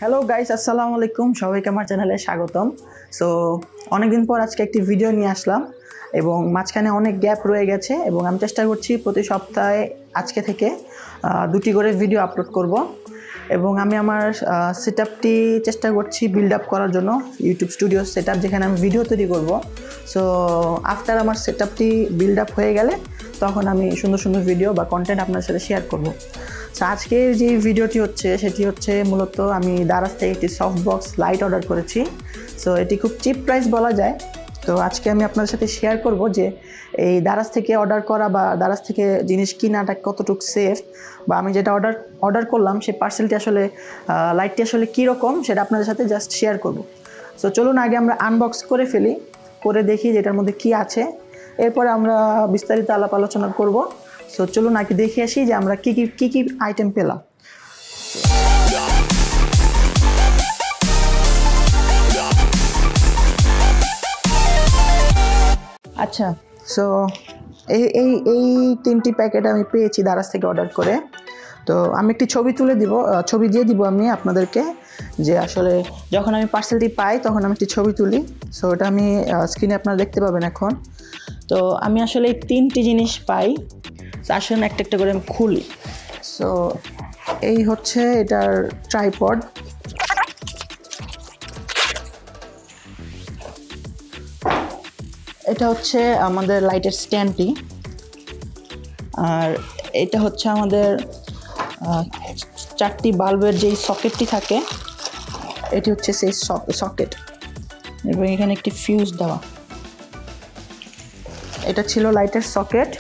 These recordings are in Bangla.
হ্যালো গাইস, আসসালামু আলাইকুম। সবাইকে আমার চ্যানেলে স্বাগতম। সো অনেকদিন পর আজকে একটি ভিডিও নিয়ে আসলাম এবং মাঝখানে অনেক গ্যাপ রয়ে গেছে এবং আমি চেষ্টা করছি প্রতি সপ্তাহে আজকে থেকে দুটি করে ভিডিও আপলোড করব এবং আমি আমার সেটআপটি চেষ্টা করছি বিল্ড আপ করার জন্য, ইউটিউব স্টুডিও সেটআপ যেখানে আমি ভিডিও তৈরি করব। সো আফটার আমার সেটআপটি বিল্ড আপ হয়ে গেলে তখন আমি সুন্দর সুন্দর ভিডিও বা কন্টেন্ট আপনার সাথে শেয়ার করব। সো আজকের যে ভিডিওটি হচ্ছে সেটি হচ্ছে মূলত আমি দারাজ থেকে একটি সফটবক্স লাইট অর্ডার করেছি। সো এটি খুব চিপ প্রাইস বলা যায়। তো আজকে আমি আপনার সাথে শেয়ার করব যে এই দারাজ থেকে অর্ডার করা বা দারাজ থেকে জিনিস কেনাটা কতটুকু সেফ, বা আমি যেটা অর্ডার করলাম সেই পার্সেলটি আসলে লাইটটি আসলে কীরকম সেটা আপনাদের সাথে জাস্ট শেয়ার করব। সো চলুন আগে আমরা আনবক্স করে ফেলি, করে দেখি যে এটার মধ্যে কী আছে, এরপরে আমরা বিস্তারিত আলাপ আলোচনা করব। সো চলুন আগে দেখে আসি যে আমরা কী কী আইটেম পেলাম। আচ্ছা, সো এই তিনটি প্যাকেট আমি পেয়েছি দারাজ থেকে অর্ডার করে। তো আমি একটি ছবি দিয়ে দিব আমি আপনাদেরকে, যে আসলে যখন আমি পার্সেলটি পাই তখন আমি একটি ছবি তুলি। সো ওটা আমি স্ক্রিনে আপনারা দেখতে পাবেন এখন। তো আমি আসলে এই তিনটি জিনিস পাই, আসলে একটা একটা করে আমি খুলি। সো এই হচ্ছে এটার ট্রাইপড, এটা হচ্ছে আমাদের লাইটের স্ট্যান্ডটি, আর এটা হচ্ছে আমাদের চারটি বাল্বের যেই সকেটটি থাকে, এটি হচ্ছে সেই সকেট এবং এখানে একটি ফিউজ দেওয়া। এটা ছিল লাইটের সকেট,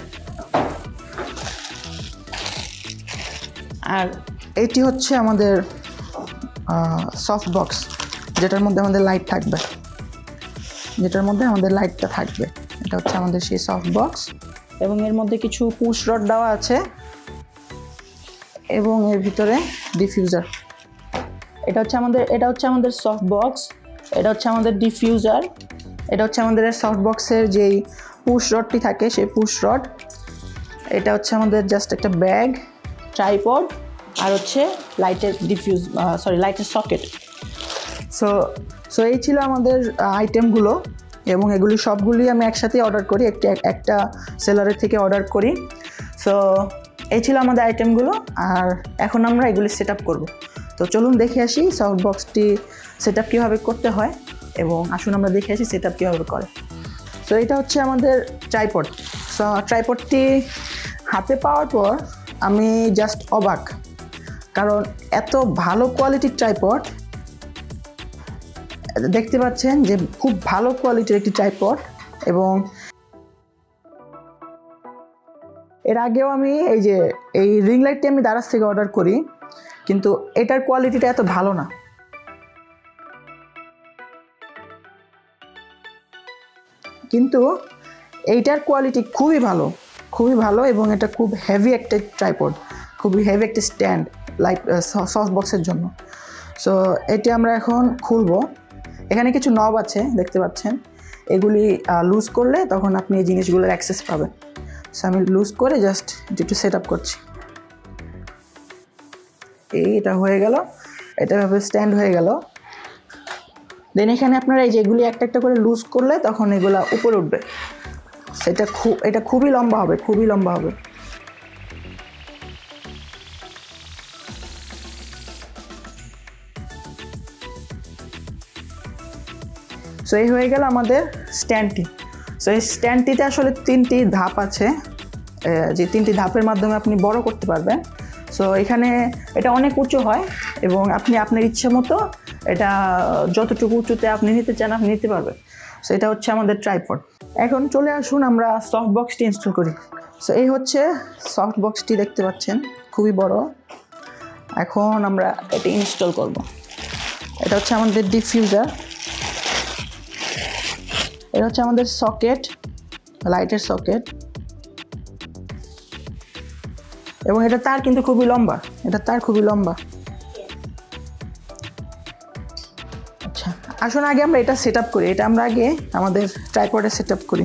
আর এটি হচ্ছে আমাদের সফট বক্স, যেটার মধ্যে আমাদের লাইটটা থাকবে। এটা হচ্ছে আমাদের সেই সফট বক্স এবং এর মধ্যে কিছু পুশ রড দেওয়া আছে এবং এর ভিতরে ডিফিউজার। এটা হচ্ছে আমাদের সফট বক্স, এটা হচ্ছে আমাদের ডিফিউজার, এটা হচ্ছে আমাদের সফট বক্সের যেই পুশ রডটি থাকে সেই পুশ রড, এটা হচ্ছে আমাদের জাস্ট একটা ব্যাগ, ট্রাইপড, আর হচ্ছে লাইটের লাইটের সকেট। সো এই ছিল আমাদের আইটেমগুলো এবং এগুলি সবগুলি আমি একসাথে অর্ডার করি, একটা সেলারের থেকে অর্ডার করি। সো এই ছিল আমাদের আইটেমগুলো, আর এখন আমরা এগুলি সেট আপ করবো। তো চলুন দেখে আসি সফট বক্সটি সেট আপ কীভাবে করতে হয় এবং আসুন আমরা দেখে আসি সেট আপ কীভাবে করে। সো এটা হচ্ছে আমাদের ট্রাইপড। সো ট্রাইপডটি হাতে পাওয়ার পর আমি জাস্ট অবাক, কারণ এত ভালো কোয়ালিটির ট্রাইপড, দেখতে পাচ্ছেন যে খুব ভালো কোয়ালিটির একটি ট্রাইপড। এবং এর আগেও আমি এই রিং লাইটটি আমি দারাজ থেকে অর্ডার করি, কিন্তু এটার কোয়ালিটিটা এত ভালো না। কিন্তু এইটার কোয়ালিটি খুবই ভালো এবং এটা খুব হেভি একটা ট্রাইপড, খুবই হেভি একটা স্ট্যান্ড লাইট সফট বক্সের জন্য। সো এটি আমরা এখন খুলবো। এখানে কিছু নব আছে দেখতে পাচ্ছেন, এগুলি লুজ করলে তখন আপনি এই জিনিসগুলোর অ্যাক্সেস পাবেন। সো আমি লুজ করে জাস্ট একটু সেট আপ করছি। এটা হয়ে গেল, এটা ভাবে স্ট্যান্ড হয়ে গেল। দেন এখানে আপনারা যেগুলি একটা একটা করে লুজ করলে তখন এগুলা উপরে উঠবে। এটা খুবই লম্বা হবে। সো এই হয়ে গেল আমাদের স্ট্যান্ডটি। সো এই স্ট্যান্ডটিতে আসলে তিনটি ধাপ আছে, যে তিনটি ধাপের মাধ্যমে আপনি বড় করতে পারবেন। সো এখানে এটা অনেক উঁচু হয় এবং আপনি আপনার ইচ্ছে মতো এটা যতটুকু উঁচুতে আপনি নিতে চান আপনি নিতে পারবেন। সো এটা হচ্ছে আমাদের ট্রাইপড। এখন চলে আসুন আমরা সফট বক্সটি ইনস্টল করি। সো এই হচ্ছে সফট বক্সটি, দেখতে পাচ্ছেন খুবই বড়। এখন আমরা এটি ইনস্টল করব। এটা হচ্ছে আমাদের ডিফিউজার, এটা হচ্ছে আমাদের সকেট, লাইটের সকেট, এবং এটা তার কিন্তু খুবই লম্বা, আচ্ছা আসুন আগে আমরা এটা সেট আপ করি। এটা আমরা আগে আমাদের ট্রাইপডে সেট আপ করি।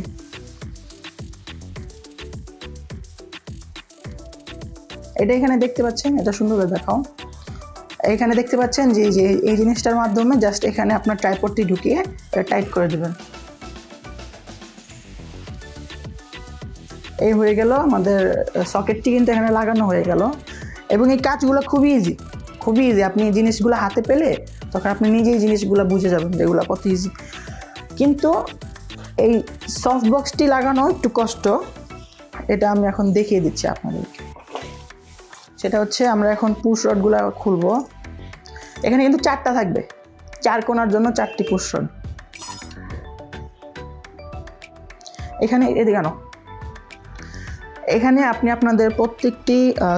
এটা এখানে দেখতে পাচ্ছেন, এটা সুন্দরভাবে দেখাও। এখানে দেখতে পাচ্ছেন যে এই জিনিসটার মাধ্যমে জাস্ট এখানে আপনার ট্রাইপডটি ঢুকিয়ে টাইট করে দেবেন। এই হয়ে গেল আমাদের সকেটটি, কিন্তু এখানে লাগানো হয়ে গেল। এবং এই কাজগুলো খুবই ইজি, খুবই ইজি। আপনি এই জিনিসগুলো হাতে পেলে তখন আপনি নিজেই জিনিসগুলো বুঝে যাবেন যেগুলো কত ইজি। কিন্তু এই সফট বক্সটি লাগানো একটু কষ্ট, এটা আমি এখন দেখিয়ে দিচ্ছি আপনাদেরকে। সেটা হচ্ছে আমরা এখন পুশ রডগুলো খুলবো। এখানে কিন্তু 4টা থাকবে, 4 কোণার জন্য 4টি পুশ রড। এখানে এদিকে আনো। এখানে আপনি আপনাদের প্রত্যেকটি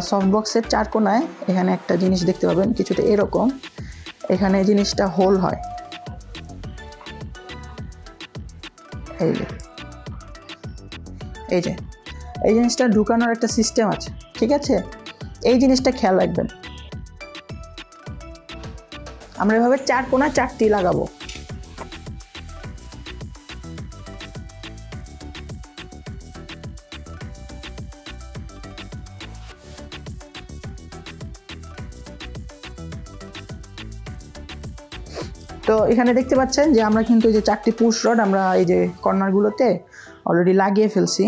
সফট বক্সের 4 কোণায় এখানে একটা জিনিস দেখতে পাবেন কিছুটা এরকম। এখানে জিনিসটা হোল হয়, এই যে এই জিনিসটা ঢুকানোর একটা সিস্টেম আছে, ঠিক আছে? এই জিনিসটা খেয়াল রাখবেন। আমরা এভাবে 4 কোণায় 4টি লাগাবো। তো এখানে দেখতে পাচ্ছেন যে আমরা কিন্তু এই যে 4টি পুশ রড আমরা এই যে কর্নারগুলোতে অলরেডি লাগিয়ে ফেলছি।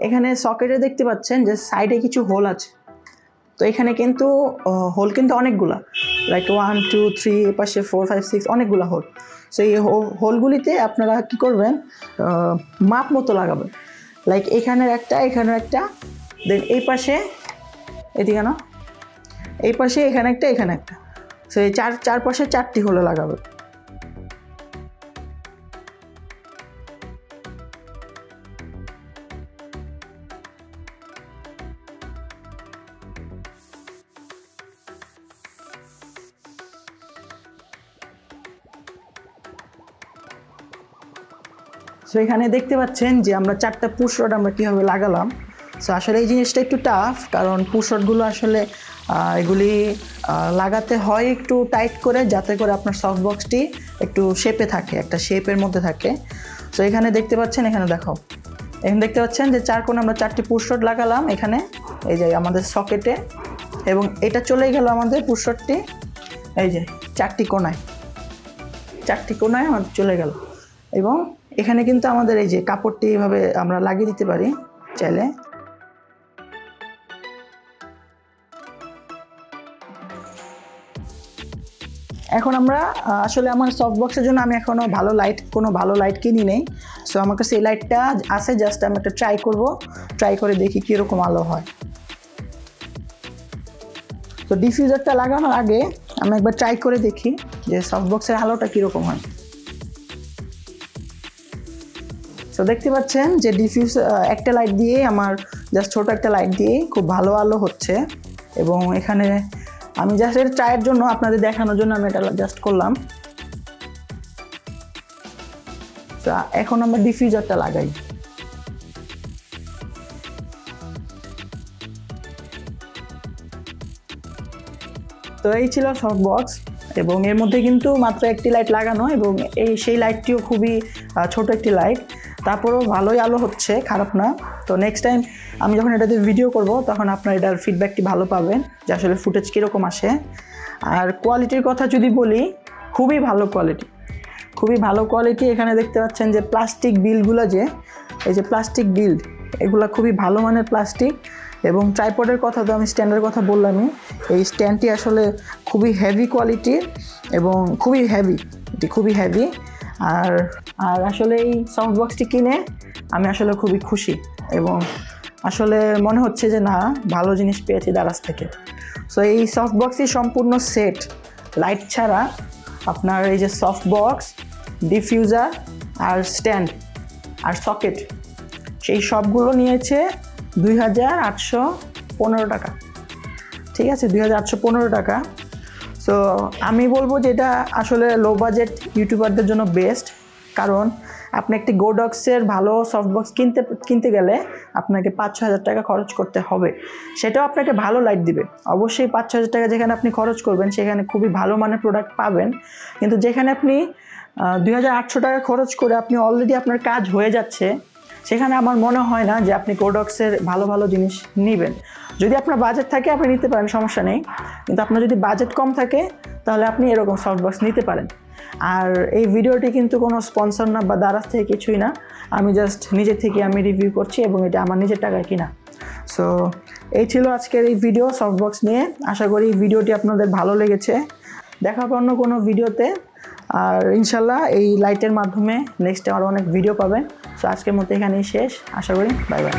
এখানে সকেটে দেখতে পাচ্ছেন যে সাইডে কিছু হোল আছে। তো এখানে কিন্তু হোল কিন্তু অনেকগুলা, লাইক 1 2 3, এপাশে 4 5 6 অনেকগুলা হোল। সো এই হোলগুলিতে আপনারা কি করবেন, মাপ মতো লাগাবেন। লাইক এখানের একটা, এখানের একটা, দেন এই পাশে, এদিকে না, এই পাশে এখানে একটা, এখানে একটা। সো এই চারপাশে 4টি হোলে লাগাবেন। সো এখানে দেখতে পাচ্ছেন যে আমরা 4টা পুশ রড আমরা কীভাবে লাগালাম। সো আসলে এই জিনিসটা একটু টাফ, কারণ পুশ রডগুলো আসলে এগুলি লাগাতে হয় একটু টাইট করে, যাতে করে আপনার সফট বক্সটি একটু শেপে থাকে, একটা শেপের মধ্যে থাকে। সো এখানে দেখতে পাচ্ছেন, এখানে দেখাও, এখানে দেখতে পাচ্ছেন যে 4 কোণে আমরা 4টি পুশ রড লাগালাম এখানে, এই যে আমাদের সকেটে। এবং এটা চলে গেল আমাদের পুশ রডটি, এই যে 4টি কোণায় আমাদের চলে গেল। এবং এখানে কিন্তু আমাদের এই যে কাপড়টি এইভাবে আমরা লাগিয়ে দিতে পারি চাইলে। এখন আমরা আসলে আমার সফট বক্সের জন্য আমি এখনো কোনো ভালো লাইট কিনি নেই। সো আমার কাছে এই লাইটটা আছে, জাস্ট আমি একটা ট্রাই করে দেখি কীরকম আলো হয়। তো ডিফিউজারটা লাগানোর আগে আমি একবার ট্রাই করে দেখি যে সফট বক্সের আলোটা কীরকম হয়। তো দেখতে পাচ্ছেন যে একটা লাইট দিয়ে, আমার জাস্ট ছোট একটা লাইট দিয়ে খুব ভালো আলো হচ্ছে। এবং এখানে আমি জাস্ট এটা ট্রাইয়ের জন্য, আপনাদের দেখানোর জন্য আমি এটা জাস্ট করলাম। তো এখন আমরা ডিফিউজারটা লাগাই। তো এই ছিল সফট বক্স, এবং এর মধ্যে কিন্তু মাত্র একটি লাইট লাগানো, এবং সেই লাইটটিও খুবই ছোট একটি লাইট। তারপরেও ভালোই আলো হচ্ছে, খারাপ না। তো নেক্সট টাইম আমি যখন এটাতে ভিডিও করব তখন আপনার এটার ফিডব্যাকটি ভালো পাবেন যে আসলে ফুটেজ কীরকম আসে। আর কোয়ালিটির কথা যদি বলি, খুবই ভালো কোয়ালিটি। এখানে দেখতে পাচ্ছেন যে প্লাস্টিক বিলগুলো, যে এই যে প্লাস্টিক বিল্ড, এগুলো খুবই ভালো মানের প্লাস্টিক। এবং ট্রাইপডের কথা তো আমি স্ট্যান্ডের কথা বললামই, এই স্ট্যান্ডটি আসলে খুবই হেভি কোয়ালিটির এবং খুবই হেভি। আর আসলে এই সফট বক্সটি কিনে আমি আসলে খুবই খুশি, এবং আসলে মনে হচ্ছে যে না, ভালো জিনিস পেয়েছি দারাজ থেকে। সো এই সফট বক্সটি সম্পূর্ণ সেট, লাইট ছাড়া আপনার এই যে সফট বক্স, ডিফিউজার আর স্ট্যান্ড আর সকেট, সেই সবগুলো নিয়েছে 2815 টাকা। ঠিক আছে, 2815 টাকা। সো আমি বলবো যে এটা আসলে লো বাজেট ইউটিউবারদের জন্য বেস্ট, কারণ আপনি একটি গোডক্সের ভালো সফটবক্স কিনতে গেলে আপনাকে 5-6 হাজার টাকা খরচ করতে হবে। সেটাও আপনাকে ভালো লাইট দিবে। অবশ্যই 5-6 হাজার টাকা যেখানে আপনি খরচ করবেন সেখানে খুবই ভালো মানের প্রোডাক্ট পাবেন, কিন্তু যেখানে আপনি 2800 টাকা খরচ করে আপনি অলরেডি আপনার কাজ হয়ে যাচ্ছে, সেখানে আমার মনে হয় না যে আপনি কোডক্সের ভালো ভালো জিনিস নেবেন। যদি আপনার বাজেট থাকে আপনি নিতে পারেন, সমস্যা নেই, কিন্তু আপনার যদি বাজেট কম থাকে তাহলে আপনি এরকম সফটবক্স নিতে পারেন। আর এই ভিডিওটি কিন্তু কোনো স্পন্সর না বা দারাজ থেকে কিছুই না, আমি জাস্ট নিজে থেকে আমি রিভিউ করছি এবং এটা আমার নিজের টাকায় কিনা। সো এই ছিল আজকের এই ভিডিও সফটবক্স নিয়ে। আশা করি ভিডিওটি আপনাদের ভালো লেগেছে। দেখা হবে অন্য কোনো ভিডিওতে, আর ইনশাল্লাহ এই লাইটের মাধ্যমে নেক্সটে আরও অনেক ভিডিও পাবেন। সো আজকের মতো এখানেই শেষ, আশা করি বাই বাই।